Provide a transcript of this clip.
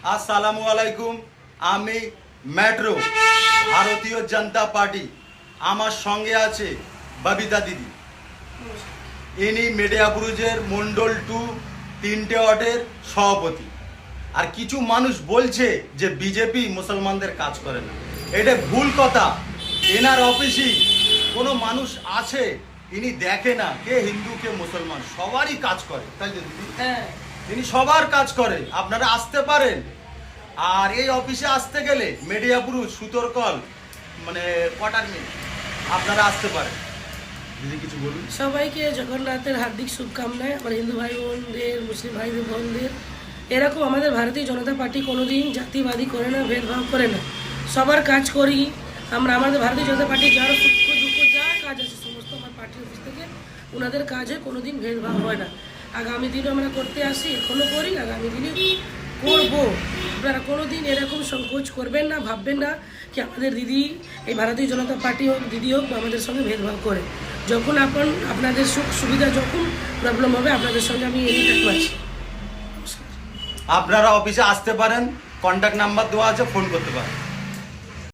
আসসালামু আলাইকুম। আমি মেট্রো ভারতীয় জনতা পার্টি। আমার সঙ্গে আছে ববিতা দিদি। ইনি মেডিয়াপুরুজের মন্ডল 2 3টে ওয়ার্ডের সভাপতি। আর কিছু মানুষ বলছে যে বিজেপি মুসলমানদের কাজ করে না, এটা ভুল কথা। এনার অফিসে কোনো মানুষ আছে ইনি দেখে না কে হিন্দু কে মুসলমান, সবারই কাজ করে, তাই তো দিদি? হ্যাঁ, তিনি সবার কাজ করে, আপনারা আসতে পারেন। আর এই অফিসে আসতে গেলে মেডিয়াপুরুষ সুতরকল মানে কোয়ার্টার মিল আপনারা আসতে পারেন। দিদি কিছু বলুন। সবাইকে জগন্নাথের হার্দিক শুভকামনায়। আমার হিন্দু ভাই বোনদের, মুসলিম ভাই বোনদের, এরকম আমাদের ভারতীয় জনতা পার্টি কোনোদিন জাতিবাদী করে না, ভেদভাব করে না, সবার কাজ করি আমরা। আমাদের ভারতীয় জনতা পার্টি যার সুখ দুঃখ যা কাজ আছে সমস্ত আমার পার্টির অফিস থেকে ওনাদের কাজে কোনোদিন ভেদভাব হয় না। আগামী দিনও আমরা করতে আসি, এখনও করি, আগামী দিনে করবো। আপনারা কোনোদিন এরকম সংকোচ করবেন না, ভাববেন না কি আমাদের দিদি, এই ভারতীয় জনতা পার্টি হোক, দিদি হোক, আমাদের সঙ্গে ভেদভাব করে। যখন আপনাদের সুখ সুবিধা, যখন প্রবলেম হবে, আপনাদের সঙ্গে আমি এনি টাইম আছি। আপনারা অফিসে আসতে পারেন, কন্ট্যাক্ট নাম্বার দেওয়া আছে, ফোন করতে পারেন।